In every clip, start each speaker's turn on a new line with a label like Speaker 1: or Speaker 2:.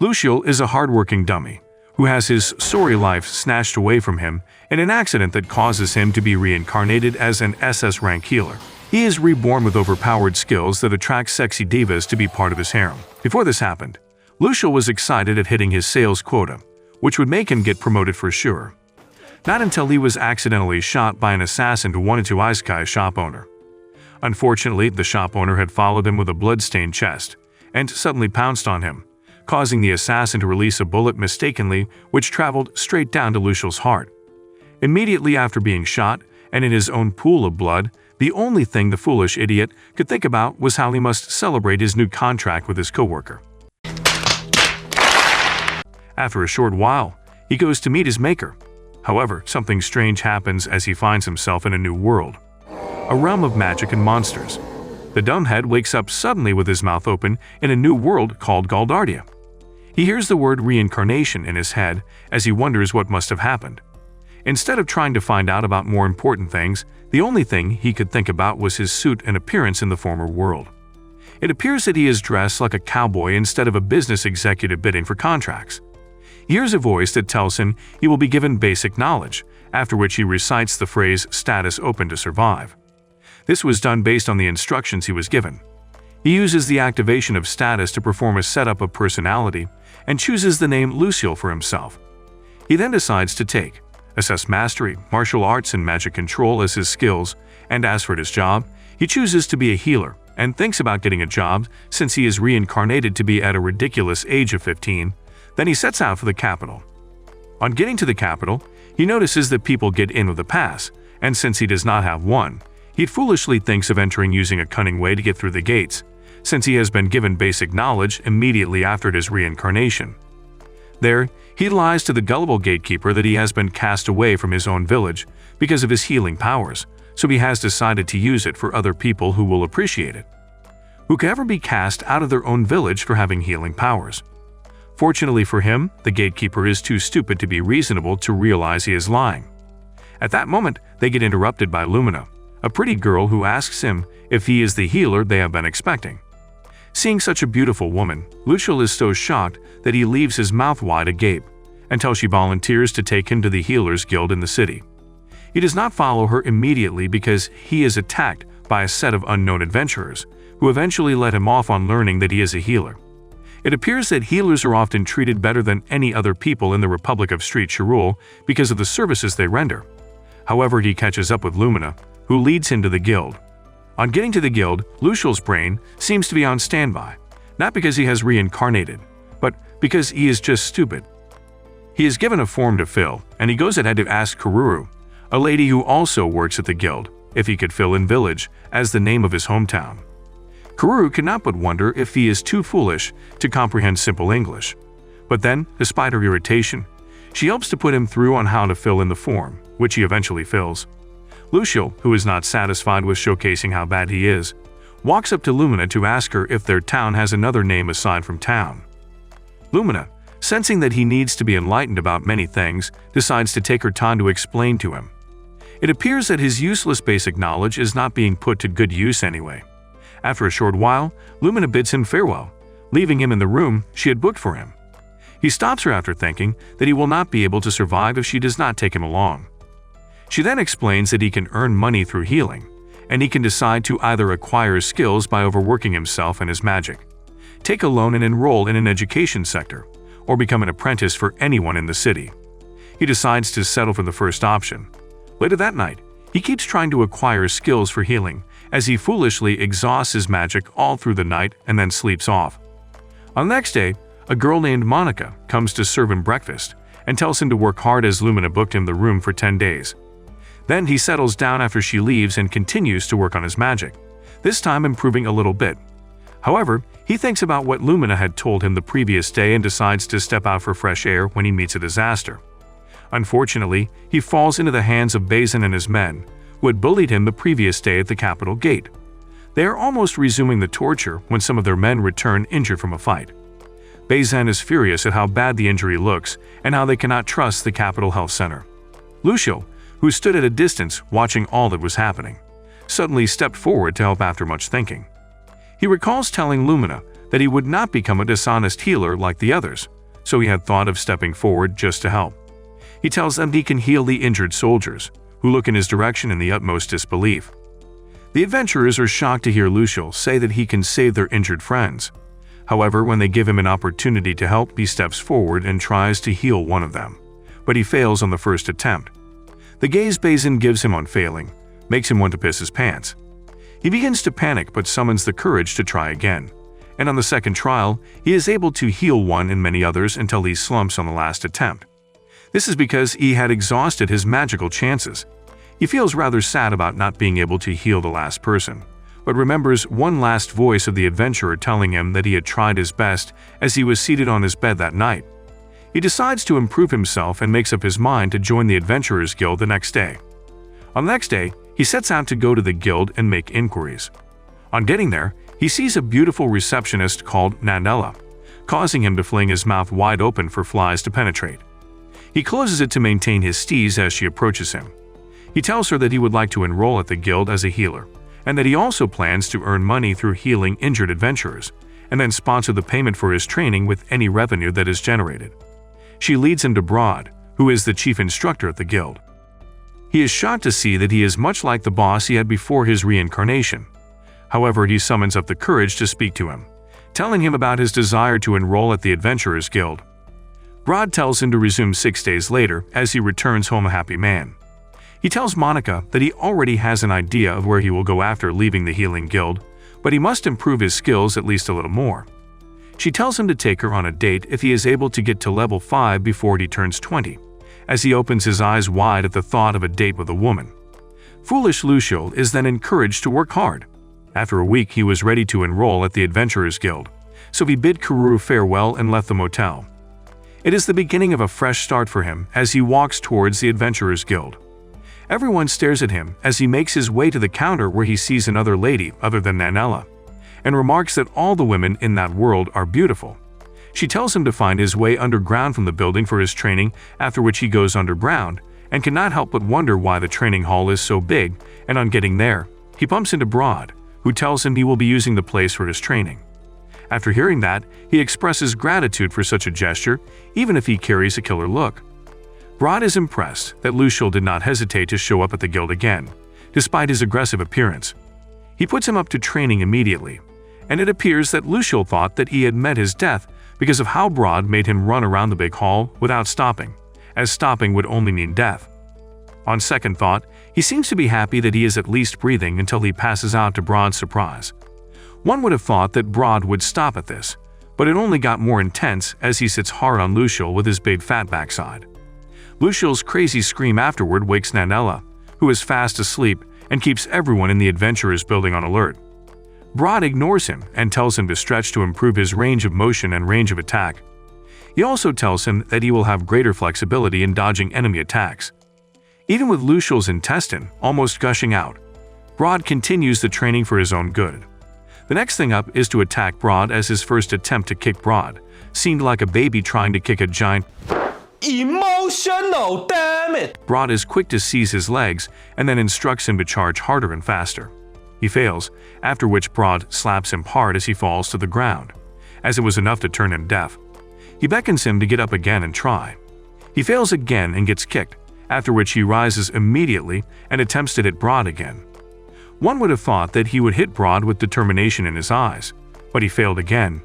Speaker 1: Luciel is a hardworking dummy who has his sorry life snatched away from him in an accident that causes him to be reincarnated as an SS rank healer. He is reborn with overpowered skills that attract sexy divas to be part of his harem. Before this happened, Luciel was excited at hitting his sales quota, which would make him get promoted for sure. Not until he was accidentally shot by an assassin who wanted to Isekai shop owner. Unfortunately, the shop owner had followed him with a blood-stained chest and suddenly pounced on him, causing the assassin to release a bullet mistakenly, which traveled straight down to Luciel's heart. Immediately after being shot, and in his own pool of blood, the only thing the foolish idiot could think about was how he must celebrate his new contract with his coworker. After a short while, he goes to meet his maker. However, something strange happens as he finds himself in a new world, a realm of magic and monsters. The dumbhead wakes up suddenly with his mouth open in a new world called Galdardia. He hears the word reincarnation in his head as he wonders what must have happened. Instead of trying to find out about more important things, the only thing he could think about was his suit and appearance in the former world. It appears that he is dressed like a cowboy instead of a business executive bidding for contracts. He hears a voice that tells him he will be given basic knowledge, after which he recites the phrase "status open to survive." This was done based on the instructions he was given. He uses the activation of status to perform a setup of personality and chooses the name Luciel for himself. He then decides to assess mastery, martial arts, and magic control as his skills, and as for his job, he chooses to be a healer and thinks about getting a job since he is reincarnated to be at a ridiculous age of 15. Then he sets out for the capital. On getting to the capital, he notices that people get in with a pass, and since he does not have one, he foolishly thinks of entering using a cunning way to get through the gates, since he has been given basic knowledge immediately after his reincarnation. There, he lies to the gullible gatekeeper that he has been cast away from his own village because of his healing powers, so he has decided to use it for other people who will appreciate it, who can ever be cast out of their own village for having healing powers. Fortunately for him, the gatekeeper is too stupid to be reasonable to realize he is lying. At that moment, they get interrupted by Lumina, a pretty girl who asks him if he is the healer they have been expecting. Seeing such a beautiful woman, Luciel is so shocked that he leaves his mouth wide agape until she volunteers to take him to the Healers Guild in the city. He does not follow her immediately because he is attacked by a set of unknown adventurers who eventually let him off on learning that he is a healer. It appears that healers are often treated better than any other people in the Republic of Street Chirul because of the services they render. However, he catches up with Lumina, who leads him to the guild. On getting to the guild, Luciel's brain seems to be on standby, not because he has reincarnated, but because he is just stupid. He is given a form to fill, and he goes ahead to ask Kururu, a lady who also works at the guild, if he could fill in village as the name of his hometown. Kururu cannot but wonder if he is too foolish to comprehend simple English. But then, despite her irritation, she helps to put him through on how to fill in the form, which he eventually fills. Luciel, who is not satisfied with showcasing how bad he is, walks up to Lumina to ask her if their town has another name aside from town. Lumina, sensing that he needs to be enlightened about many things, decides to take her time to explain to him. It appears that his useless basic knowledge is not being put to good use anyway. After a short while, Lumina bids him farewell, leaving him in the room she had booked for him. He stops her after thinking that he will not be able to survive if she does not take him along. She then explains that he can earn money through healing, and he can decide to either acquire skills by overworking himself and his magic, take a loan and enroll in an education sector, or become an apprentice for anyone in the city. He decides to settle for the first option. Later that night, he keeps trying to acquire skills for healing, as he foolishly exhausts his magic all through the night and then sleeps off. On the next day, a girl named Monica comes to serve him breakfast and tells him to work hard as Lumina booked him the room for 10 days. Then he settles down after she leaves and continues to work on his magic, this time improving a little bit. However, he thinks about what Lumina had told him the previous day and decides to step out for fresh air when he meets a disaster. Unfortunately, he falls into the hands of Bazin and his men, who had bullied him the previous day at the capital gate. They are almost resuming the torture when some of their men return injured from a fight. Bazin is furious at how bad the injury looks and how they cannot trust the capital health center. Luciel, who stood at a distance watching all that was happening, suddenly stepped forward to help after much thinking. He recalls telling Lumina that he would not become a dishonest healer like the others, so he had thought of stepping forward just to help. He tells them he can heal the injured soldiers, who look in his direction in the utmost disbelief. The adventurers are shocked to hear Luciel say that he can save their injured friends. However, when they give him an opportunity to help, he steps forward and tries to heal one of them, but he fails on the first attempt. The gaze Bazin gives him on failing makes him want to piss his pants. He begins to panic but summons the courage to try again, and on the second trial, he is able to heal one and many others until he slumps on the last attempt. This is because he had exhausted his magical chances. He feels rather sad about not being able to heal the last person, but remembers one last voice of the adventurer telling him that he had tried his best as he was seated on his bed that night. He decides to improve himself and makes up his mind to join the Adventurers Guild the next day. On the next day, he sets out to go to the guild and make inquiries. On getting there, he sees a beautiful receptionist called Nanella, causing him to fling his mouth wide open for flies to penetrate. He closes it to maintain his steeze as she approaches him. He tells her that he would like to enroll at the guild as a healer, and that he also plans to earn money through healing injured adventurers, and then sponsor the payment for his training with any revenue that is generated. She leads him to Broad, who is the chief instructor at the guild. He is shocked to see that he is much like the boss he had before his reincarnation. However, he summons up the courage to speak to him, telling him about his desire to enroll at the Adventurers Guild. Broad tells him to resume 6 days later as he returns home a happy man. He tells Monica that he already has an idea of where he will go after leaving the Healing Guild, but he must improve his skills at least a little more. She tells him to take her on a date if he is able to get to level 5 before he turns 20, as he opens his eyes wide at the thought of a date with a woman. Foolish Luciel is then encouraged to work hard. After a week, he was ready to enroll at the Adventurers Guild, so he bid Karuru farewell and left the motel. It is the beginning of a fresh start for him as he walks towards the Adventurers Guild. Everyone stares at him as he makes his way to the counter where he sees another lady other than Nanella, and remarks that all the women in that world are beautiful. She tells him to find his way underground from the building for his training, after which he goes underground, and cannot help but wonder why the training hall is so big, and on getting there, he bumps into Broad, who tells him he will be using the place for his training. After hearing that, he expresses gratitude for such a gesture, even if he carries a killer look. Broad is impressed that Luciel did not hesitate to show up at the guild again, despite his aggressive appearance. He puts him up to training immediately, and it appears that Luciel thought that he had met his death because of how Broad made him run around the big hall without stopping, as stopping would only mean death. On second thought, he seems to be happy that he is at least breathing until he passes out to Broad's surprise. One would have thought that Broad would stop at this, but it only got more intense as he sits hard on Luciel with his big fat backside. Luciel's crazy scream afterward wakes Nanella, who is fast asleep and keeps everyone in the Adventurers Building on alert. Broad ignores him and tells him to stretch to improve his range of motion and range of attack. He also tells him that he will have greater flexibility in dodging enemy attacks. Even with Luciel's intestine almost gushing out, Broad continues the training for his own good. The next thing up is to attack Broad, as his first attempt to kick Broad seemed like a baby trying to kick a giant.
Speaker 2: Emotional, damn it!
Speaker 1: Broad is quick to seize his legs and then instructs him to charge harder and faster. He fails, after which Broad slaps him hard as he falls to the ground, as it was enough to turn him deaf. He beckons him to get up again and try. He fails again and gets kicked, after which he rises immediately and attempts to hit Broad again. One would have thought that he would hit Broad with determination in his eyes, but he failed again.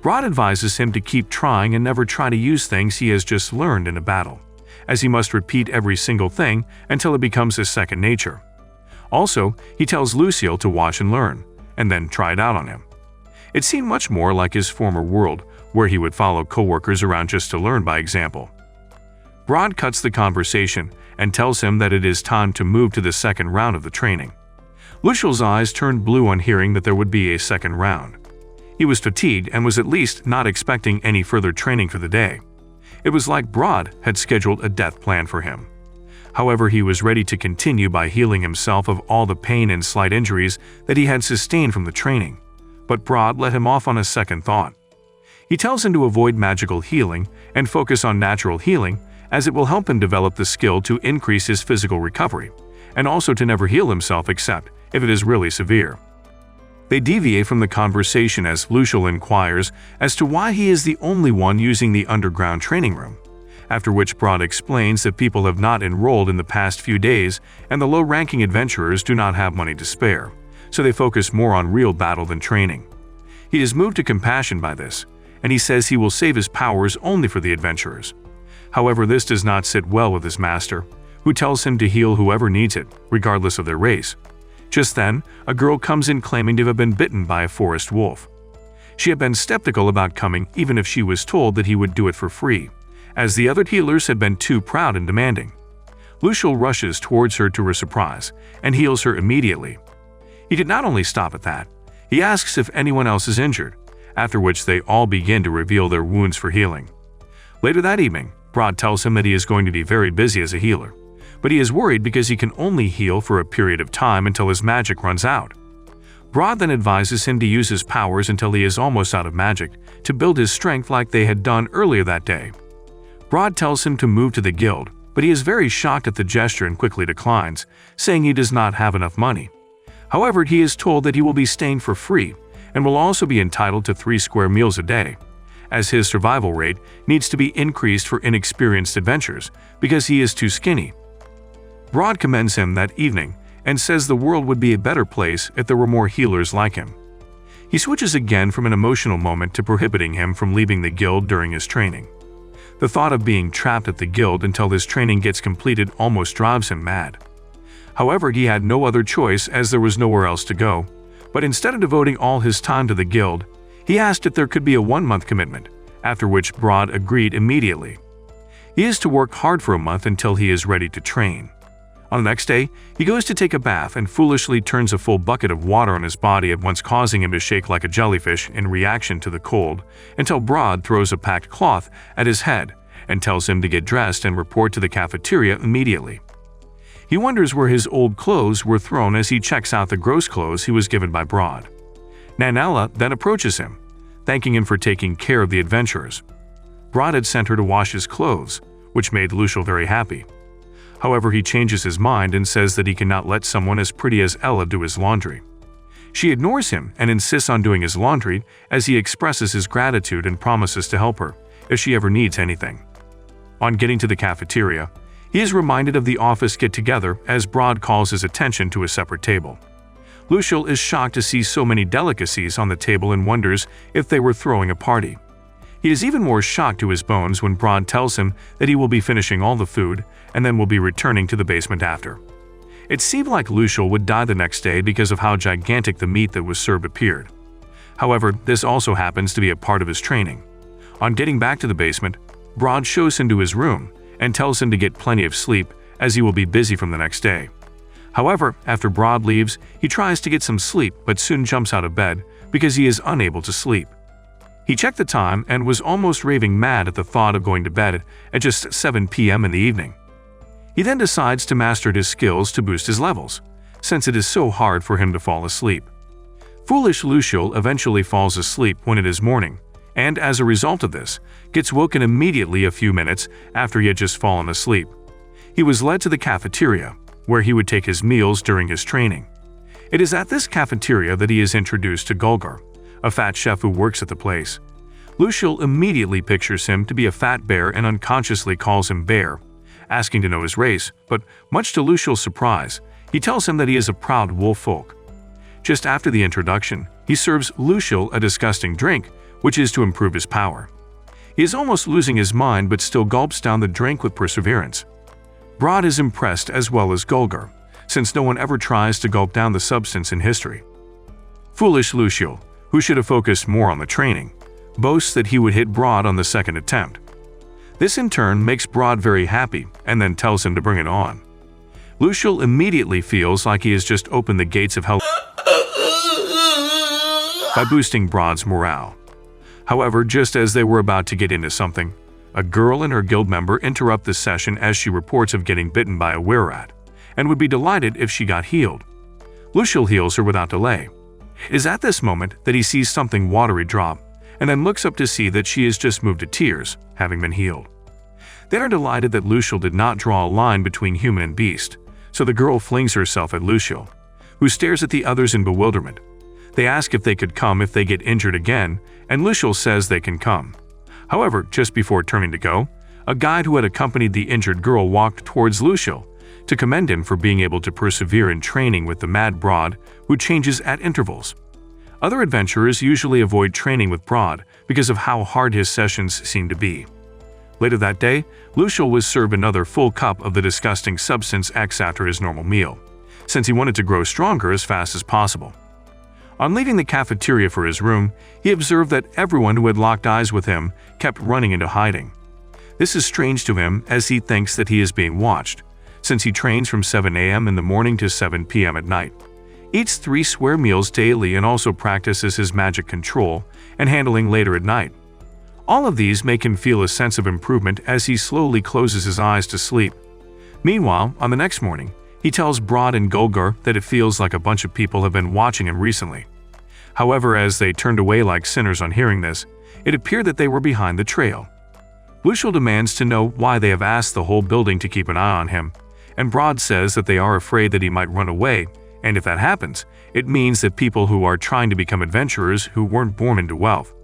Speaker 1: Broad advises him to keep trying and never try to use things he has just learned in a battle, as he must repeat every single thing until it becomes his second nature. Also, he tells Luciel to watch and learn, and then try it out on him. It seemed much more like his former world, where he would follow co-workers around just to learn by example. Broad cuts the conversation and tells him that it is time to move to the second round of the training. Luciel's eyes turned blue on hearing that there would be a second round. He was fatigued and was at least not expecting any further training for the day. It was like Broad had scheduled a death plan for him. However, he was ready to continue by healing himself of all the pain and slight injuries that he had sustained from the training, but Broad let him off on a second thought. He tells him to avoid magical healing and focus on natural healing, as it will help him develop the skill to increase his physical recovery, and also to never heal himself except if it is really severe. They deviate from the conversation as Lucial inquires as to why he is the only one using the underground training room, after which Broad explains that people have not enrolled in the past few days and the low-ranking adventurers do not have money to spare, so they focus more on real battle than training. He is moved to compassion by this, and he says he will save his powers only for the adventurers. However, this does not sit well with his master, who tells him to heal whoever needs it, regardless of their race. Just then, a girl comes in claiming to have been bitten by a forest wolf. She had been skeptical about coming even if she was told that he would do it for free, as the other healers had been too proud and demanding. Lucial rushes towards her to her surprise and heals her immediately. He did not only stop at that, he asks if anyone else is injured, after which they all begin to reveal their wounds for healing. Later that evening, Broad tells him that he is going to be very busy as a healer, but he is worried because he can only heal for a period of time until his magic runs out. Broad then advises him to use his powers until he is almost out of magic to build his strength like they had done earlier that day. Broad tells him to move to the guild, but he is very shocked at the gesture and quickly declines, saying he does not have enough money. However, he is told that he will be staying for free and will also be entitled to 3 square meals a day, as his survival rate needs to be increased for inexperienced adventurers because he is too skinny. Broad commends him that evening and says the world would be a better place if there were more healers like him. He switches again from an emotional moment to prohibiting him from leaving the guild during his training. The thought of being trapped at the guild until his training gets completed almost drives him mad. However, he had no other choice as there was nowhere else to go, but instead of devoting all his time to the guild, he asked if there could be a 1-month commitment, after which Broad agreed immediately. He is to work hard for a month until he is ready to train. On the next day, he goes to take a bath and foolishly turns a full bucket of water on his body, at once causing him to shake like a jellyfish in reaction to the cold, until Broad throws a packed cloth at his head and tells him to get dressed and report to the cafeteria immediately. He wonders where his old clothes were thrown as he checks out the gross clothes he was given by Broad. Nanella then approaches him, thanking him for taking care of the adventurers. Broad had sent her to wash his clothes, which made Lucial very happy. However, he changes his mind and says that he cannot let someone as pretty as Ella do his laundry. She ignores him and insists on doing his laundry as he expresses his gratitude and promises to help her if she ever needs anything. On getting to the cafeteria, he is reminded of the office get-together as Broad calls his attention to a separate table. Lucial is shocked to see so many delicacies on the table and wonders if they were throwing a party. He is even more shocked to his bones when Broad tells him that he will be finishing all the food and then will be returning to the basement after. It seemed like Lucial would die the next day because of how gigantic the meat that was served appeared. However, this also happens to be a part of his training. On getting back to the basement, Broad shows him to his room and tells him to get plenty of sleep as he will be busy from the next day. However, after Broad leaves, he tries to get some sleep but soon jumps out of bed because he is unable to sleep. He checked the time and was almost raving mad at the thought of going to bed at just 7 p.m. in the evening. He then decides to master his skills to boost his levels, since it is so hard for him to fall asleep. Foolish Lucial eventually falls asleep when it is morning, and as a result of this, gets woken immediately a few minutes after he had just fallen asleep. He was led to the cafeteria, where he would take his meals during his training. It is at this cafeteria that he is introduced to Gulgar, a fat chef who works at the place. Lucial immediately pictures him to be a fat bear and unconsciously calls him Bear, asking to know his race, but much to Lucial's surprise, he tells him that he is a proud wolf folk. Just after the introduction, he serves Lucial a disgusting drink, which is to improve his power. He is almost losing his mind but still gulps down the drink with perseverance. Broad is impressed as well as Gulgar, since no one ever tries to gulp down the substance in history. Foolish Lucial, who should have focused more on the training, boasts that he would hit Broad on the second attempt. This in turn makes Broad very happy and then tells him to bring it on. Lucial immediately feels like he has just opened the gates of hell by boosting Broad's morale. However, just as they were about to get into something, a girl and her guild member interrupt the session as she reports of getting bitten by a were-rat, and would be delighted if she got healed. Lucial heals her without delay. It is at this moment that he sees something watery drop, and then looks up to see that she has just moved to tears, having been healed. They are delighted that Lucial did not draw a line between human and beast, so the girl flings herself at Lucial, who stares at the others in bewilderment. They ask if they could come if they get injured again, and Luciel says they can come. However, just before turning to go, a guide who had accompanied the injured girl walked towards Luciel to commend him for being able to persevere in training with the mad Broad, who changes at intervals. Other adventurers usually avoid training with Broad because of how hard his sessions seem to be. Later that day, Luciel was served another full cup of the disgusting substance X after his normal meal, since he wanted to grow stronger as fast as possible. On leaving the cafeteria for his room, he observed that everyone who had locked eyes with him kept running into hiding. This is strange to him as he thinks that he is being watched, since he trains from 7 a.m. in the morning to 7 p.m. at night, eats 3 square meals daily and also practices his magic control and handling later at night. All of these make him feel a sense of improvement as he slowly closes his eyes to sleep. Meanwhile, on the next morning, he tells Broad and Golgar that it feels like a bunch of people have been watching him recently. However, as they turned away like sinners on hearing this, it appeared that they were behind the trail. Luciel demands to know why they have asked the whole building to keep an eye on him, and Broad says that they are afraid that he might run away, and if that happens, it means that people who are trying to become adventurers who weren't born into wealth,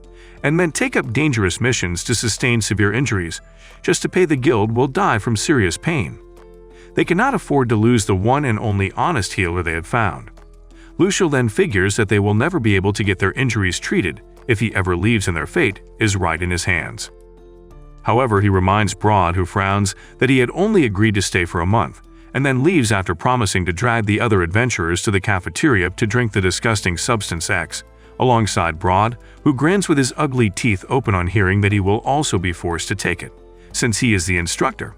Speaker 1: and then take up dangerous missions to sustain severe injuries just to pay the guild will die from serious pain. They cannot afford to lose the one and only honest healer they had found. Luciel then figures that they will never be able to get their injuries treated if he ever leaves and their fate is right in his hands. However, he reminds Broad, who frowns, that he had only agreed to stay for a month, and then leaves after promising to drag the other adventurers to the cafeteria to drink the disgusting substance X, alongside Broad, who grins with his ugly teeth open on hearing that he will also be forced to take it, since he is the instructor.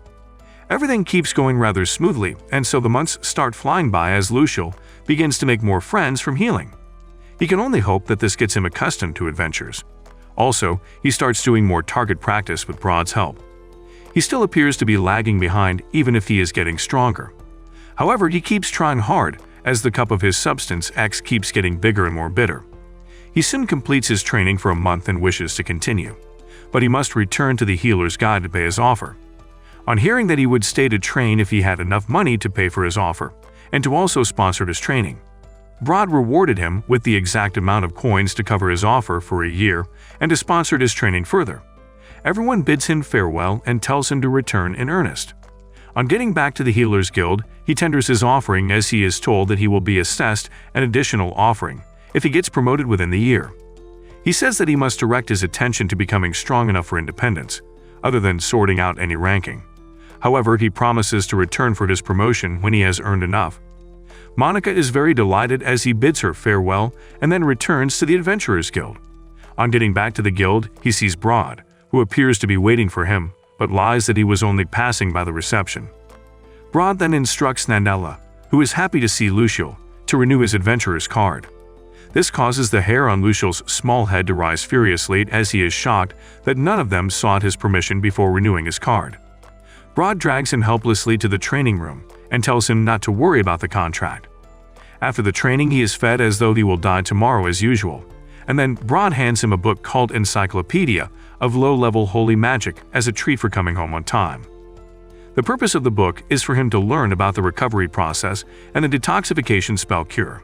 Speaker 1: Everything keeps going rather smoothly, and so the months start flying by as Luciel begins to make more friends from healing. He can only hope that this gets him accustomed to adventures. Also, he starts doing more target practice with Broad's help. He still appears to be lagging behind even if he is getting stronger. However, he keeps trying hard as the cup of his substance X keeps getting bigger and more bitter. He soon completes his training for a month and wishes to continue, but he must return to the healer's guide to pay his offer. On hearing that he would stay to train if he had enough money to pay for his offer, and to also sponsor his training, Broad rewarded him with the exact amount of coins to cover his offer for a year and to sponsor his training further. Everyone bids him farewell and tells him to return in earnest. On getting back to the Healers Guild, he tenders his offering as he is told that he will be assessed an additional offering if he gets promoted within the year. He says that he must direct his attention to becoming strong enough for independence, other than sorting out any ranking. However, he promises to return for his promotion when he has earned enough. Monica is very delighted as he bids her farewell and then returns to the Adventurers Guild. On getting back to the guild, he sees Broad, who appears to be waiting for him, but lies that he was only passing by the reception. Broad then instructs Nandela, who is happy to see Luciel, to renew his adventurer's card. This causes the hair on Luciel's small head to rise furiously as he is shocked that none of them sought his permission before renewing his card. Broad drags him helplessly to the training room and tells him not to worry about the contract. After the training, he is fed as though he will die tomorrow as usual, and then Broad hands him a book called Encyclopedia of Low-Level Holy Magic as a treat for coming home on time. The purpose of the book is for him to learn about the recovery process and the detoxification spell cure.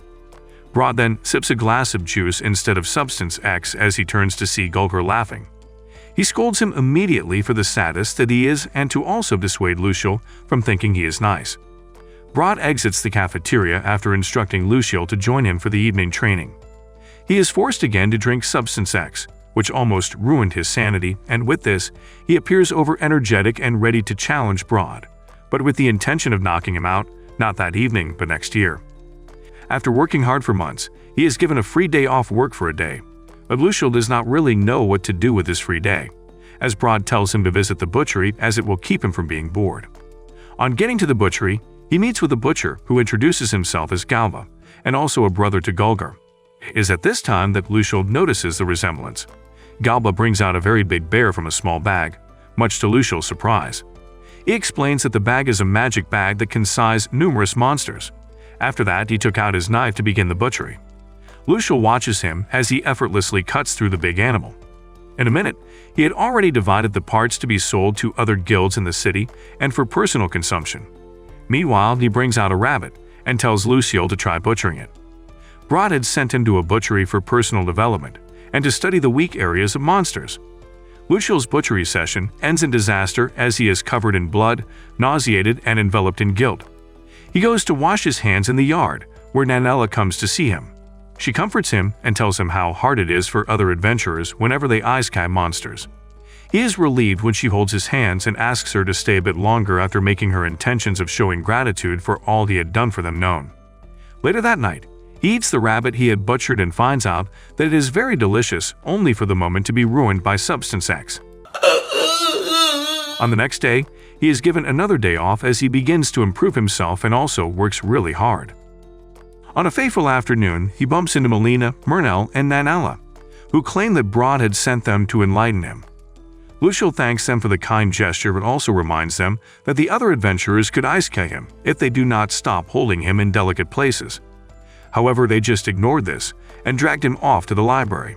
Speaker 1: Broad then sips a glass of juice instead of substance X as he turns to see Golgar laughing. He scolds him immediately for the sadist that he is and to also dissuade Luciel from thinking he is nice. Broad exits the cafeteria after instructing Luciel to join him for the evening training. He is forced again to drink Substance X, which almost ruined his sanity, and with this, he appears over-energetic and ready to challenge Broad, but with the intention of knocking him out, not that evening, but next year. After working hard for months, he is given a free day off work for a day, but Luciel does not really know what to do with this free day, as Broad tells him to visit the butchery as it will keep him from being bored. On getting to the butchery, he meets with a butcher who introduces himself as Galba, and also a brother to Golgar. It is at this time that Luciel notices the resemblance. Galba brings out a very big bear from a small bag, much to Luciel's surprise. He explains that the bag is a magic bag that can size numerous monsters. After that, he took out his knife to begin the butchery. Luciel watches him as he effortlessly cuts through the big animal. In a minute, he had already divided the parts to be sold to other guilds in the city and for personal consumption. Meanwhile, he brings out a rabbit and tells Luciel to try butchering it. Brod had sent him to a butchery for personal development and to study the weak areas of monsters. Lucio's butchery session ends in disaster as he is covered in blood, nauseated, and enveloped in guilt. He goes to wash his hands in the yard, where Nanella comes to see him. She comforts him and tells him how hard it is for other adventurers whenever they isekai monsters. He is relieved when she holds his hands and asks her to stay a bit longer after making her intentions of showing gratitude for all he had done for them known. Later that night, he eats the rabbit he had butchered and finds out that it is very delicious, only for the moment to be ruined by Substance X. On the next day, he is given another day off as he begins to improve himself and also works really hard. On a fateful afternoon, he bumps into Melina, Murnell, and Nanella, who claim that Brod had sent them to enlighten him. Lucio thanks them for the kind gesture but also reminds them that the other adventurers could isekai him if they do not stop holding him in delicate places. However, they just ignored this and dragged him off to the library.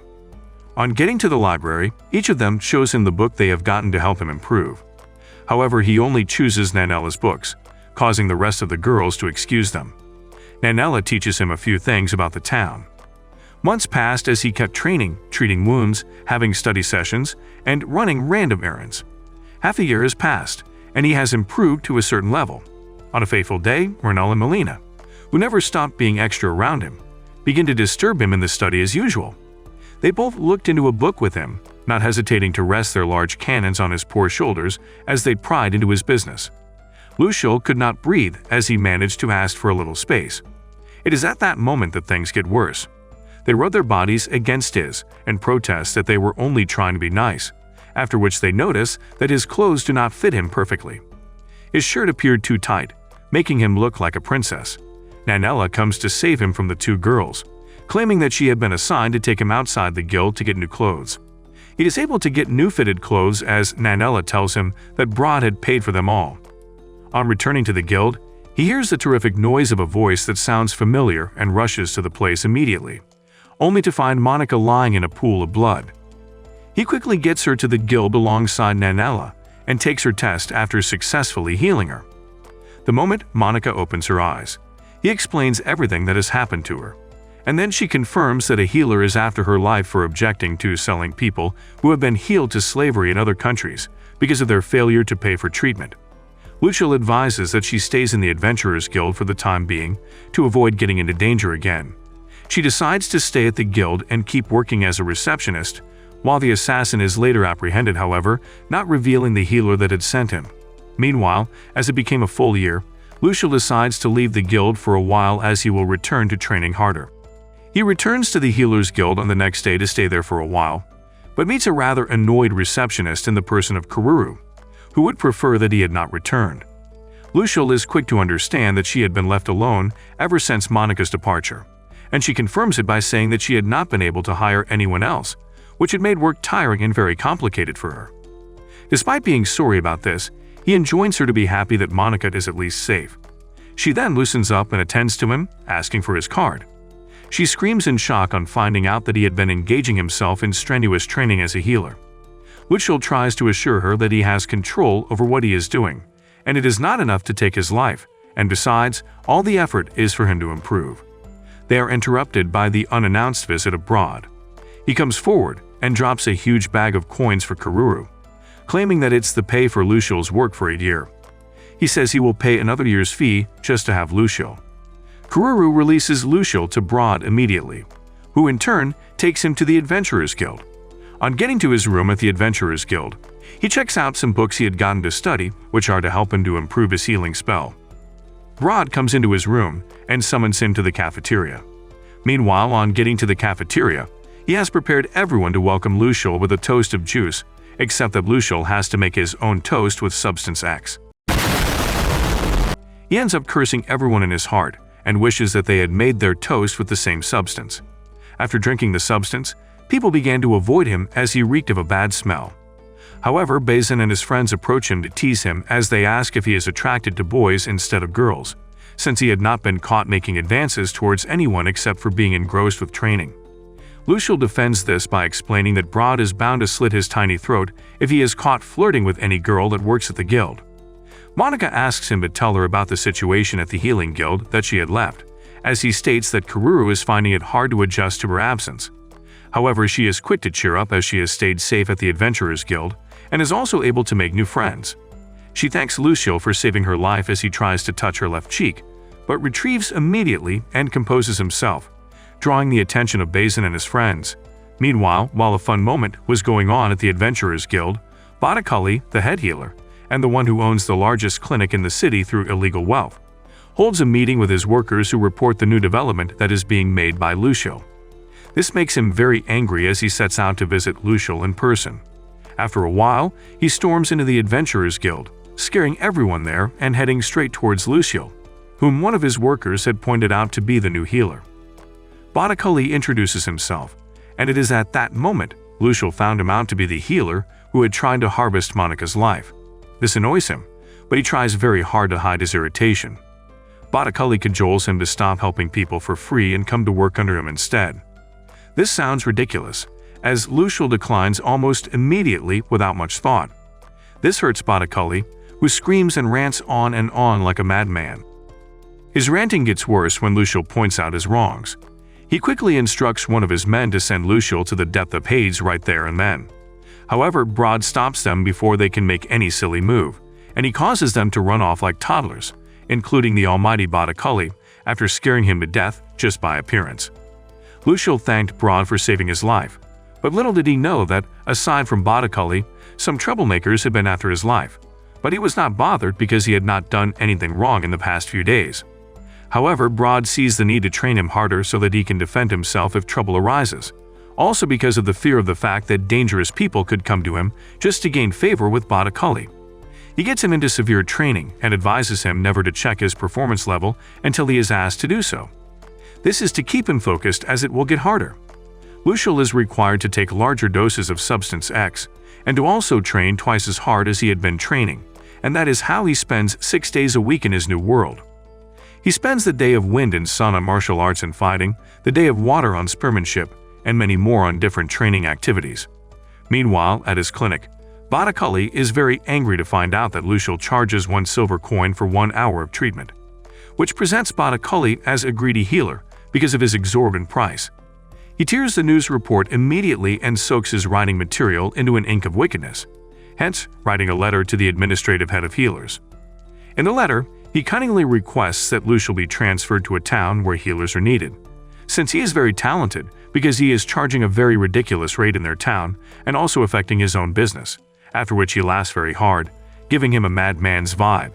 Speaker 1: On getting to the library, each of them shows him the book they have gotten to help him improve. However, he only chooses Nanella's books, causing the rest of the girls to excuse them. Nanella teaches him a few things about the town. Months passed as he kept training, treating wounds, having study sessions, and running random errands. Half a year has passed, and he has improved to a certain level. On a fateful day, Murnell and Melina, who never stopped being extra around him, begin to disturb him in the study as usual. They both looked into a book with him, not hesitating to rest their large cannons on his poor shoulders as they pried into his business. Lucio could not breathe as he managed to ask for a little space. It is at that moment that things get worse. They rub their bodies against his and protest that they were only trying to be nice, after which they notice that his clothes do not fit him perfectly. His shirt appeared too tight, making him look like a princess. Nanella comes to save him from the two girls, claiming that she had been assigned to take him outside the guild to get new clothes. He is able to get new fitted clothes as Nanella tells him that Brod had paid for them all. On returning to the guild, he hears the terrific noise of a voice that sounds familiar and rushes to the place immediately, only to find Monica lying in a pool of blood. He quickly gets her to the guild alongside Nanella and takes her test after successfully healing her. The moment Monica opens her eyes, he explains everything that has happened to her, and then she confirms that a healer is after her life for objecting to selling people who have been healed to slavery in other countries because of their failure to pay for treatment. Lucio advises that she stays in the Adventurers Guild for the time being to avoid getting into danger again. She decides to stay at the guild and keep working as a receptionist, while the assassin is later apprehended, however, not revealing the healer that had sent him. Meanwhile, as it became a full year, Lucio decides to leave the guild for a while as he will return to training harder. He returns to the Healers Guild on the next day to stay there for a while, but meets a rather annoyed receptionist in the person of Kururu, who would prefer that he had not returned. Lucio is quick to understand that she had been left alone ever since Monica's departure, and she confirms it by saying that she had not been able to hire anyone else, which had made work tiring and very complicated for her. Despite being sorry about this, he enjoins her to be happy that Monica is at least safe. She then loosens up and attends to him, asking for his card. She screams in shock on finding out that he had been engaging himself in strenuous training as a healer. Lucio tries to assure her that he has control over what he is doing, and it is not enough to take his life, and besides, all the effort is for him to improve. They are interrupted by the unannounced visit of Brod. He comes forward and drops a huge bag of coins for Kururu, claiming that it's the pay for Lucio's work for a year. He says he will pay another year's fee just to have Lucio. Kururu releases Lucio to Brod immediately, who in turn takes him to the Adventurers Guild. On getting to his room at the Adventurers Guild, he checks out some books he had gotten to study, which are to help him to improve his healing spell. Brod comes into his room and summons him to the cafeteria. Meanwhile, on getting to the cafeteria, he has prepared everyone to welcome Lucio with a toast of juice, except that Lucio has to make his own toast with Substance X. He ends up cursing everyone in his heart and wishes that they had made their toast with the same substance. After drinking the substance, people began to avoid him as he reeked of a bad smell. However, Bazin and his friends approach him to tease him as they ask if he is attracted to boys instead of girls, since he had not been caught making advances towards anyone except for being engrossed with training. Lucio defends this by explaining that Brod is bound to slit his tiny throat if he is caught flirting with any girl that works at the guild. Monica asks him to tell her about the situation at the Healing Guild that she had left, as he states that Karuru is finding it hard to adjust to her absence. However, she is quick to cheer up as she has stayed safe at the Adventurers Guild and is also able to make new friends. She thanks Lucio for saving her life as he tries to touch her left cheek, but retrieves immediately and composes himself, drawing the attention of Bazin and his friends. Meanwhile, while a fun moment was going on at the Adventurers Guild, Bakuli, the head healer, and the one who owns the largest clinic in the city through illegal wealth, holds a meeting with his workers who report the new development that is being made by Lucio. This makes him very angry as he sets out to visit Lucio in person. After a while, he storms into the Adventurers Guild, scaring everyone there and heading straight towards Lucio, whom one of his workers had pointed out to be the new healer. Bakuli introduces himself, and it is at that moment Lucio found him out to be the healer who had tried to harvest Monika's life. This annoys him, but he tries very hard to hide his irritation. Bakuli cajoles him to stop helping people for free and come to work under him instead. This sounds ridiculous, as Lucio declines almost immediately without much thought. This hurts Bakuli, who screams and rants on and on like a madman. His ranting gets worse when Lucio points out his wrongs. He quickly instructs one of his men to send Lucio to the depth of Hades right there and then. However, Brod stops them before they can make any silly move, and he causes them to run off like toddlers, including the almighty Bakuli, after scaring him to death just by appearance. Lucio thanked Brod for saving his life, but little did he know that, aside from Bakuli, some troublemakers had been after his life, but he was not bothered because he had not done anything wrong in the past few days. However, Brod sees the need to train him harder so that he can defend himself if trouble arises, also because of the fear of the fact that dangerous people could come to him just to gain favor with Bakuli. He gets him into severe training and advises him never to check his performance level until he is asked to do so. This is to keep him focused as it will get harder. Lucio is required to take larger doses of Substance X and to also train twice as hard as he had been training, and that is how he spends 6 days a week in his new world. He spends the day of wind and sun on martial arts and fighting, the day of water on spearmanship, and many more on different training activities. Meanwhile, at his clinic, Bakuli is very angry to find out that Lucio charges 1 silver coin for 1 hour of treatment, which presents Bakuli as a greedy healer because of his exorbitant price. He tears the news report immediately and soaks his writing material into an ink of wickedness, hence writing a letter to the administrative head of healers. In the letter, he cunningly requests that Lucio be transferred to a town where healers are needed, since he is very talented because he is charging a very ridiculous rate in their town and also affecting his own business, after which he laughs very hard, giving him a madman's vibe.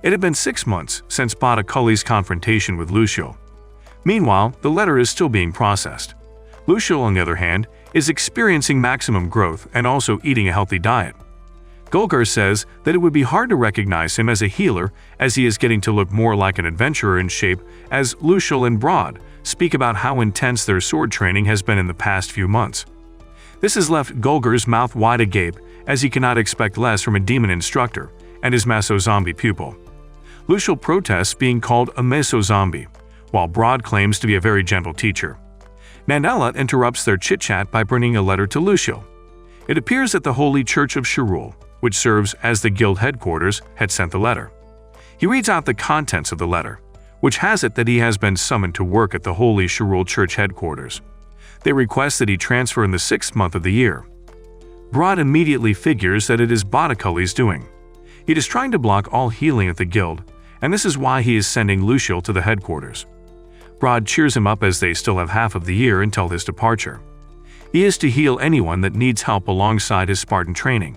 Speaker 1: It had been 6 months since Bakuli's confrontation with Lucio. Meanwhile, the letter is still being processed. Lucio, on the other hand, is experiencing maximum growth and also eating a healthy diet. Golgar says that it would be hard to recognize him as a healer as he is getting to look more like an adventurer in shape, as Lucio and Brod speak about how intense their sword training has been in the past few months. This has left Golgar's mouth wide agape as he cannot expect less from a demon instructor and his meso-zombie pupil. Lucio protests being called a meso-zombie, while Brod claims to be a very gentle teacher. Nandela interrupts their chit-chat by bringing a letter to Lucio. It appears that the Holy Church of Shirul, which serves as the guild headquarters, had sent the letter. He reads out the contents of the letter, which has it that he has been summoned to work at the Holy Shirul Church headquarters. They request that he transfer in the 6th month of the year. Brod immediately figures that it is Bakuli's doing. He is trying to block all healing at the guild, and this is why he is sending Lucio to the headquarters. Brod cheers him up as they still have half of the year until his departure. He is to heal anyone that needs help alongside his Spartan training.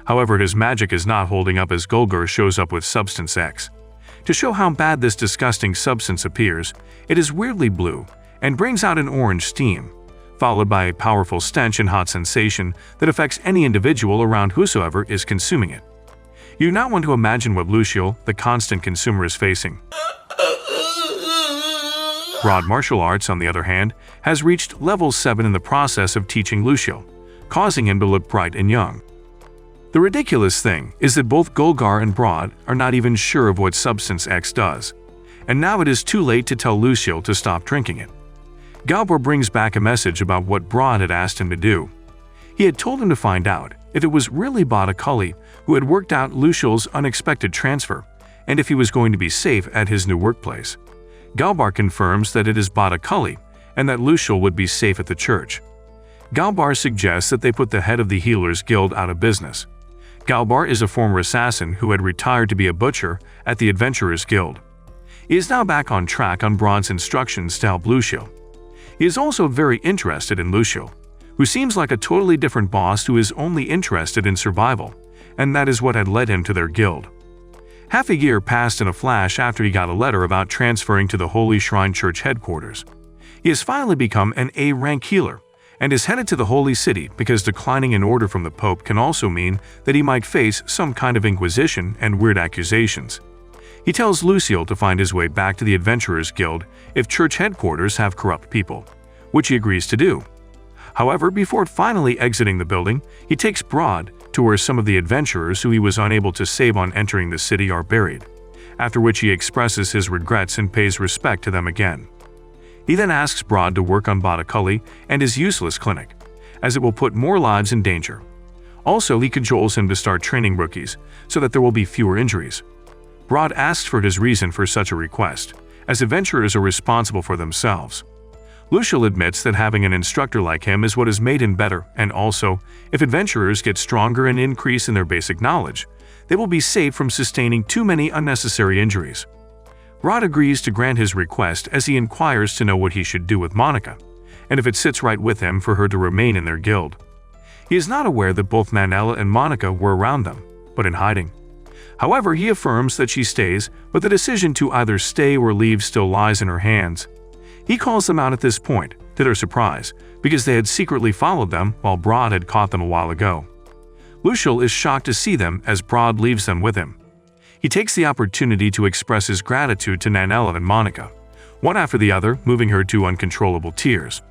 Speaker 1: However, his magic is not holding up as Golgar shows up with Substance X. To show how bad this disgusting substance appears, it is weirdly blue and brings out an orange steam, followed by a powerful stench and hot sensation that affects any individual around whosoever is consuming it. You do not want to imagine what Lucio, the constant consumer, is facing. Brod Martial Arts, on the other hand, has reached level 7 in the process of teaching Lucio, causing him to look bright and young. The ridiculous thing is that both Golgar and Brod are not even sure of what Substance X does, and now it is too late to tell Lucio to stop drinking it. Galbor brings back a message about what Brod had asked him to do. He had told him to find out if it was really Bakuli who had worked out Lucio's unexpected transfer, and if he was going to be safe at his new workplace. Galbar confirms that it is Bakuli and that Luciel would be safe at the church. Galbar suggests that they put the head of the Healers Guild out of business. Galbar is a former assassin who had retired to be a butcher at the Adventurers Guild. He is now back on track on Braun's instructions to help Luciel. He is also very interested in Luciel, who seems like a totally different boss who is only interested in survival, and that is what had led him to their guild. Half a year passed in a flash after he got a letter about transferring to the Holy Shrine Church headquarters. He has finally become an A-rank healer, and is headed to the Holy City because declining an order from the Pope can also mean that he might face some kind of inquisition and weird accusations. He tells Luciel to find his way back to the Adventurers Guild if church headquarters have corrupt people, which he agrees to do. However, before finally exiting the building, he takes Broad to where some of the adventurers who he was unable to save on entering the city are buried, after which he expresses his regrets and pays respect to them again. He then asks Broad to work on Bakuli and his useless clinic, as it will put more lives in danger. Also, he cajoles him to start training rookies so that there will be fewer injuries. Broad asks for his reason for such a request, as adventurers are responsible for themselves. Luciel admits that having an instructor like him is what has made him better, and also, if adventurers get stronger and increase in their basic knowledge, they will be safe from sustaining too many unnecessary injuries. Broad agrees to grant his request as he inquires to know what he should do with Monica, and if it sits right with him for her to remain in their guild. He is not aware that both Manella and Monica were around them, but in hiding. However, he affirms that she stays, but the decision to either stay or leave still lies in her hands. He calls them out at this point, to their surprise, because they had secretly followed them while Broad had caught them a while ago. Luciel is shocked to see them as Broad leaves them with him. He takes the opportunity to express his gratitude to Nanella and Monica, one after the other, moving her to uncontrollable tears.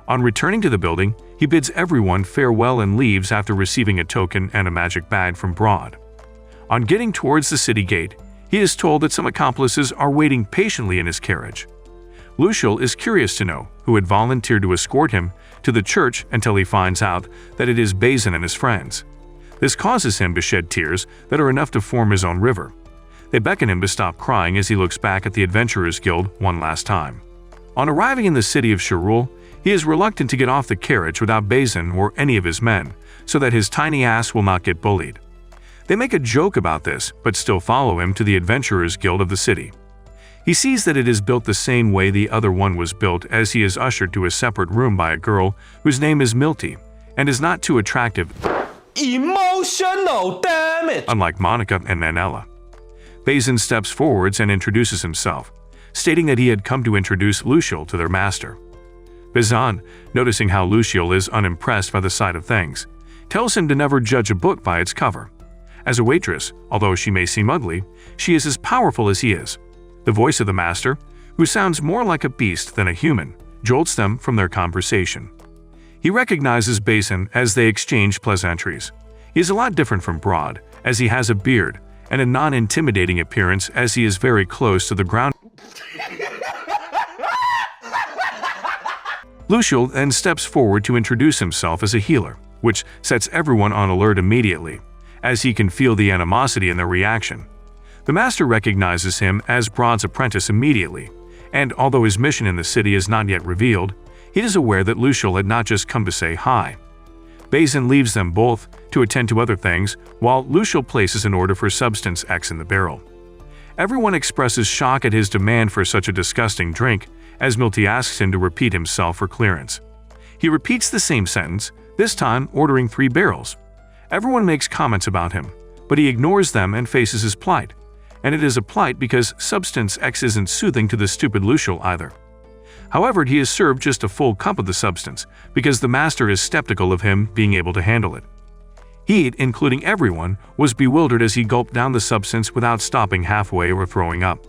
Speaker 1: On returning to the building, he bids everyone farewell and leaves after receiving a token and a magic bag from Broad. On getting towards the city gate, he is told that some accomplices are waiting patiently in his carriage. Luciel is curious to know who had volunteered to escort him to the church until he finds out that it is Bazin and his friends. This causes him to shed tears that are enough to form his own river. They beckon him to stop crying as he looks back at the Adventurers Guild one last time. On arriving in the city of Shirul, he is reluctant to get off the carriage without Bazin or any of his men, so that his tiny ass will not get bullied. They make a joke about this, but still follow him to the Adventurers Guild of the city. He sees that it is built the same way the other one was built, as he is ushered to a separate room by a girl whose name is Milty and is not too attractive,
Speaker 2: emotional damage,
Speaker 1: unlike Monica and Manella. Bazin steps forwards and introduces himself, stating that he had come to introduce Luciel to their master. Bazin, noticing how Luciel is unimpressed by the sight of things, tells him to never judge a book by its cover. As a waitress, although she may seem ugly, she is as powerful as he is. The voice of the master, who sounds more like a beast than a human, jolts them from their conversation. He recognizes Bazin as they exchange pleasantries. He is a lot different from Broad, as he has a beard and a non-intimidating appearance as he is very close to the ground. Luciel then steps forward to introduce himself as a healer, which sets everyone on alert immediately, as he can feel the animosity in their reaction. The master recognizes him as Broad's apprentice immediately, and although his mission in the city is not yet revealed, he is aware that Luciel had not just come to say hi. Bazin leaves them both to attend to other things, while Luciel places an order for Substance X in the barrel. Everyone expresses shock at his demand for such a disgusting drink, as Milty asks him to repeat himself for clearance. He repeats the same sentence, this time ordering 3 barrels. Everyone makes comments about him, but he ignores them and faces his plight. And it is a plight because Substance X isn't soothing to the stupid Luciel either. However, he is served just a full cup of the substance because the master is skeptical of him being able to handle it. He, including everyone, was bewildered as he gulped down the substance without stopping halfway or throwing up.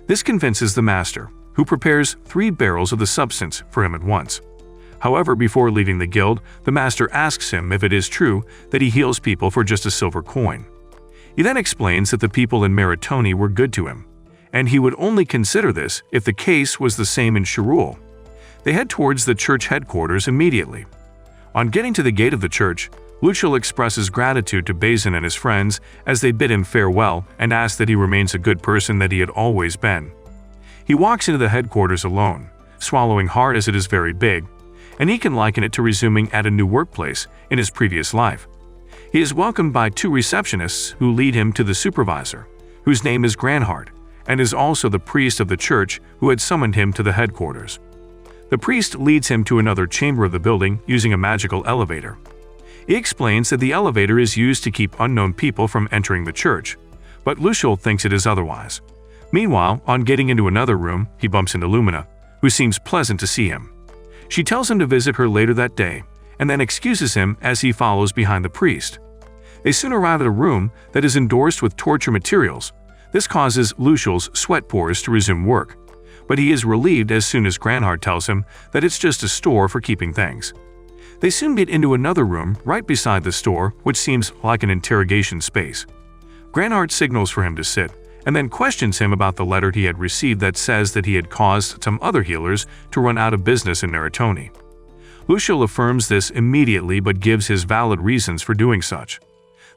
Speaker 1: This convinces the master, who prepares 3 barrels of the substance for him at once. However, before leaving the guild, the master asks him if it is true that he heals people for just a silver coin. He then explains that the people in Meritoni were good to him, and he would only consider this if the case was the same in Shirul. They head towards the church headquarters immediately. On getting to the gate of the church, Luciel expresses gratitude to Bazin and his friends as they bid him farewell and ask that he remains a good person that he had always been. He walks into the headquarters alone, swallowing hard as it is very big, and he can liken it to resuming at a new workplace in his previous life. He is welcomed by two receptionists who lead him to the supervisor, whose name is Granhard, and is also the priest of the church who had summoned him to the headquarters. The priest leads him to another chamber of the building using a magical elevator. He explains that the elevator is used to keep unknown people from entering the church, but Luciel thinks it is otherwise. Meanwhile, on getting into another room, he bumps into Lumina, who seems pleasant to see him. She tells him to visit her later that day, and then excuses him as he follows behind the priest. They soon arrive at a room that is endorsed with torture materials. This causes Luciel's sweat pores to resume work, but he is relieved as soon as Granhard tells him that it's just a store for keeping things. They soon get into another room right beside the store, which seems like an interrogation space. Granhard signals for him to sit, and then questions him about the letter he had received that says that he had caused some other healers to run out of business in Narratoni. Luciel affirms this immediately but gives his valid reasons for doing such.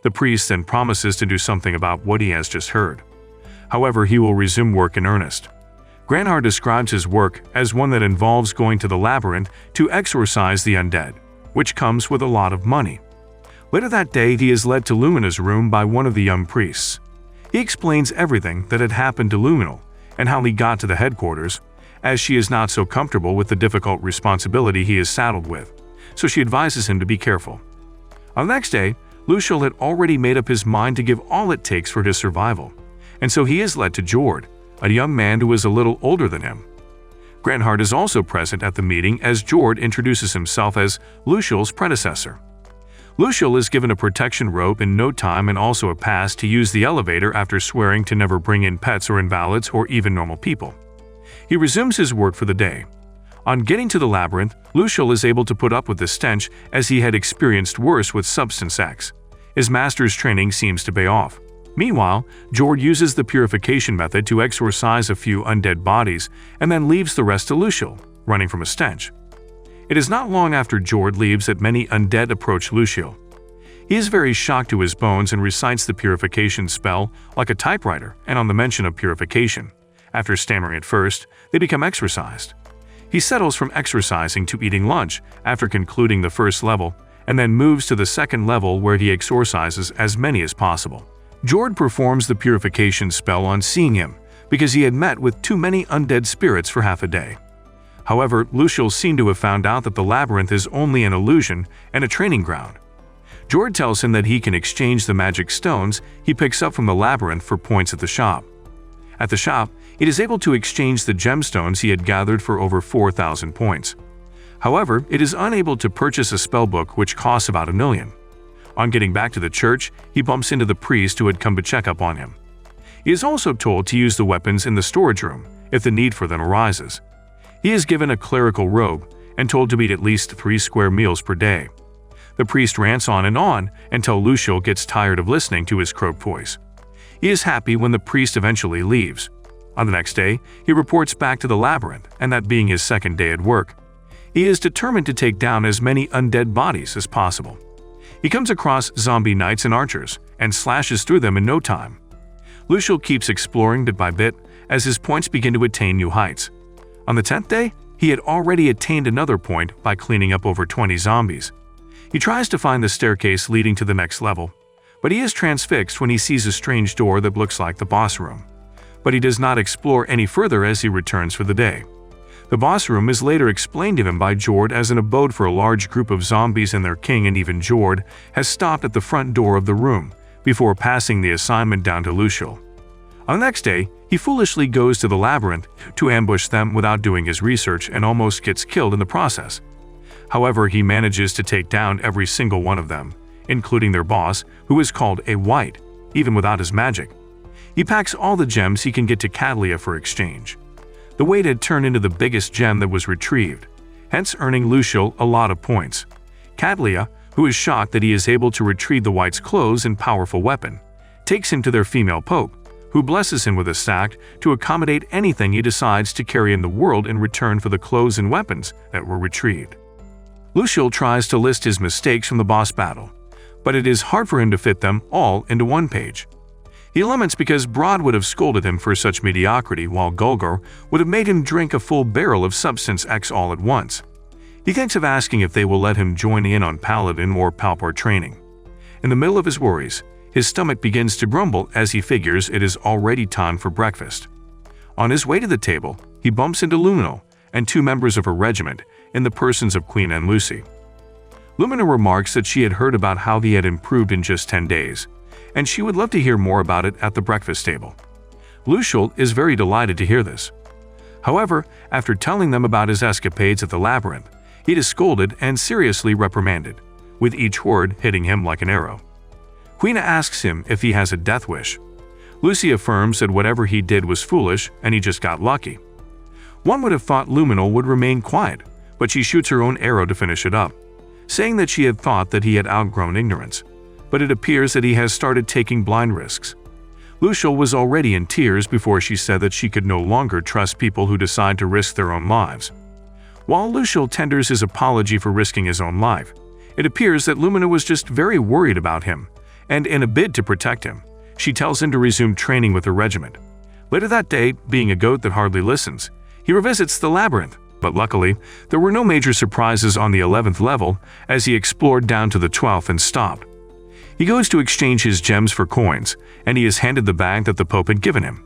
Speaker 1: The priest then promises to do something about what he has just heard. However, he will resume work in earnest. Granhard describes his work as one that involves going to the Labyrinth to exorcise the undead, which comes with a lot of money. Later that day, he is led to Lumina's room by one of the young priests. He explains everything that had happened to Luminal and how he got to the headquarters, as she is not so comfortable with the difficult responsibility he is saddled with, so she advises him to be careful. On the next day, Luciel had already made up his mind to give all it takes for his survival, and so he is led to Jord, a young man who is a little older than him. Granhard is also present at the meeting as Jord introduces himself as Luciel's predecessor. Luciel is given a protection robe in no time and also a pass to use the elevator after swearing to never bring in pets or invalids or even normal people. He resumes his work for the day. On getting to the Labyrinth, Luciel is able to put up with the stench as he had experienced worse with Substance X. His master's training seems to pay off. Meanwhile, Jord uses the purification method to exorcise a few undead bodies and then leaves the rest to Luciel, running from a stench. It is not long after Jord leaves that many undead approach Luciel. He is very shocked to his bones and recites the purification spell like a typewriter, and on the mention of purification, after stammering at first, they become exorcised. He settles from exorcising to eating lunch after concluding the first level, and then moves to the second level where he exorcises as many as possible. Jord performs the purification spell on seeing him, because he had met with too many undead spirits for half a day. However, Luciel seemed to have found out that the Labyrinth is only an illusion and a training ground. Jord tells him that he can exchange the magic stones he picks up from the Labyrinth for points at the shop. At the shop, he is able to exchange the gemstones he had gathered for over 4,000 points. However, it is unable to purchase a spellbook which costs about 1 million. On getting back to the church, he bumps into the priest who had come to check up on him. He is also told to use the weapons in the storage room if the need for them arises. He is given a clerical robe and told to eat at least 3 square meals per day. The priest rants on until Luciel gets tired of listening to his croaked voice. He is happy when the priest eventually leaves. On the next day, he reports back to the Labyrinth, and that being his second day at work, he is determined to take down as many undead bodies as possible. He comes across zombie knights and archers and slashes through them in no time. Luciel keeps exploring bit by bit as his points begin to attain new heights. On the 10th day, he had already attained another point by cleaning up over 20 zombies. He tries to find the staircase leading to the next level, but he is transfixed when he sees a strange door that looks like the boss room. But he does not explore any further as he returns for the day. The boss room is later explained to him by Jord as an abode for a large group of zombies and their king, and even Jord has stopped at the front door of the room before passing the assignment down to Luciel. On the next day, he foolishly goes to the Labyrinth to ambush them without doing his research and almost gets killed in the process. However, he manages to take down every single one of them, including their boss, who is called a White, even without his magic. He packs all the gems he can get to Catalia for exchange. The weight had turned into the biggest gem that was retrieved, hence earning Luciel a lot of points. Catalia, who is shocked that he is able to retrieve the White's clothes and powerful weapon, takes him to their female pope, who blesses him with a sack to accommodate anything he decides to carry in the world in return for the clothes and weapons that were retrieved. Luciel tries to list his mistakes from the boss battle, but it is hard for him to fit them all into one page. He laments because Broad would have scolded him for such mediocrity, while Gulgor would have made him drink a full barrel of Substance X all at once. He thinks of asking if they will let him join in on Paladin or Palpar training. In the middle of his worries, his stomach begins to grumble as he figures it is already time for breakfast. On his way to the table, he bumps into Lumino and 2 members of her regiment in the persons of Queen and Lucy. Lumina remarks that she had heard about how he had improved in just 10 days, and she would love to hear more about it at the breakfast table. Luciel is very delighted to hear this. However, after telling them about his escapades at the Labyrinth, he is scolded and seriously reprimanded, with each word hitting him like an arrow. Queen asks him if he has a death wish. Lucy affirms that whatever he did was foolish and he just got lucky. One would have thought Luminal would remain quiet, but she shoots her own arrow to finish it up, saying that she had thought that he had outgrown ignorance, but it appears that he has started taking blind risks. Luciel was already in tears before she said that she could no longer trust people who decide to risk their own lives. While Luciel tenders his apology for risking his own life, it appears that Lumina was just very worried about him, and in a bid to protect him, she tells him to resume training with her regiment. Later that day, being a goat that hardly listens, he revisits the Labyrinth, but luckily, there were no major surprises on the 11th level as he explored down to the 12th and stopped. He goes to exchange his gems for coins, and he is handed the bag that the Pope had given him.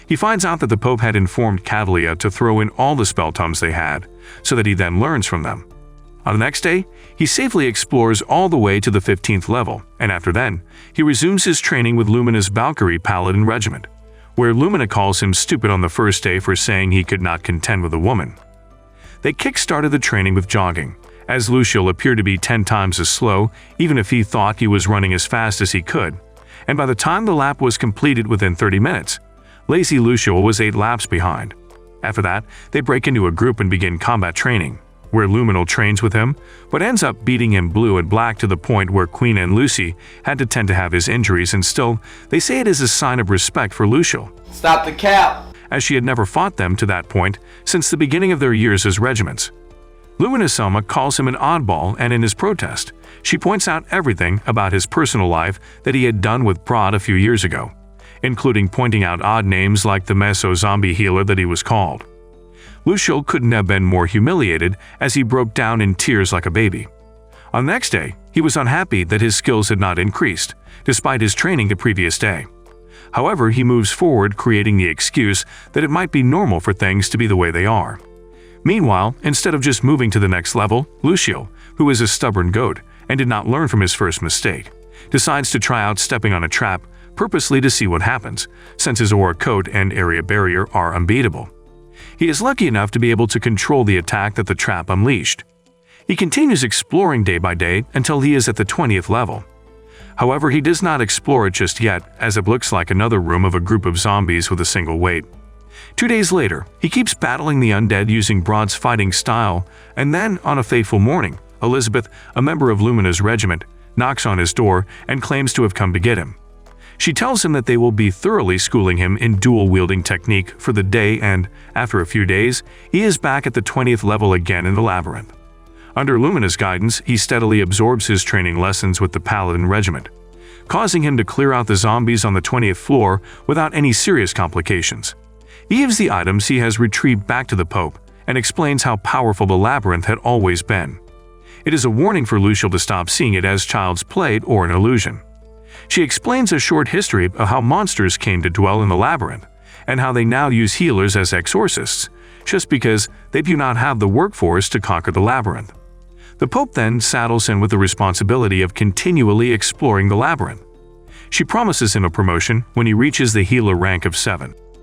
Speaker 1: He finds out that the Pope had informed Catalia to throw in all the spell tomes they had, so that he then learns from them. On the next day, he safely explores all the way to the 15th level, and after then, he resumes his training with Lumina's Bakuli Paladin regiment, where Lumina calls him stupid on the first day for saying he could not contend with a woman. They kick-started the training with jogging, as Luciel appeared to be 10 times as slow even if he thought he was running as fast as he could, and by the time the lap was completed within 30 minutes, lazy Luciel was 8 laps behind. After that, they break into a group and begin combat training, where Luminal trains with him, but ends up beating him blue and black to the point where Queen and Lucy had to tend to have his injuries, and still, they say it is a sign of respect for Luciel.
Speaker 2: Stop the cap!
Speaker 1: As she had never fought them to that point since the beginning of their years as regiments. Lumina Selma calls him an oddball, and in his protest, she points out everything about his personal life that he had done with Prod a few years ago, including pointing out odd names like the Meso-zombie healer that he was called. Luciel couldn't have been more humiliated as he broke down in tears like a baby. On the next day, he was unhappy that his skills had not increased, despite his training the previous day. However, he moves forward, creating the excuse that it might be normal for things to be the way they are. Meanwhile, instead of just moving to the next level, Luciel, who is a stubborn goat and did not learn from his first mistake, decides to try out stepping on a trap purposely to see what happens, since his aura coat and area barrier are unbeatable. He is lucky enough to be able to control the attack that the trap unleashed. He continues exploring day by day until he is at the 20th level. However, he does not explore it just yet, as it looks like another room of a group of zombies with a single weight. 2 days later, he keeps battling the undead using Broad's fighting style, and then, on a fateful morning, Elizabeth, a member of Lumina's regiment, knocks on his door and claims to have come to get him. She tells him that they will be thoroughly schooling him in dual-wielding technique for the day, and, after a few days, he is back at the 20th level again in the Labyrinth. Under Lumina's guidance, he steadily absorbs his training lessons with the Paladin regiment, causing him to clear out the zombies on the 20th floor without any serious complications. He gives the items he has retrieved back to the Pope and explains how powerful the Labyrinth had always been. It is a warning for Luciel to stop seeing it as child's play or an illusion. She explains a short history of how monsters came to dwell in the Labyrinth and how they now use healers as exorcists, just because they do not have the workforce to conquer the Labyrinth. The Pope then saddles him with the responsibility of continually exploring the Labyrinth. She promises him a promotion when he reaches the healer rank of 7.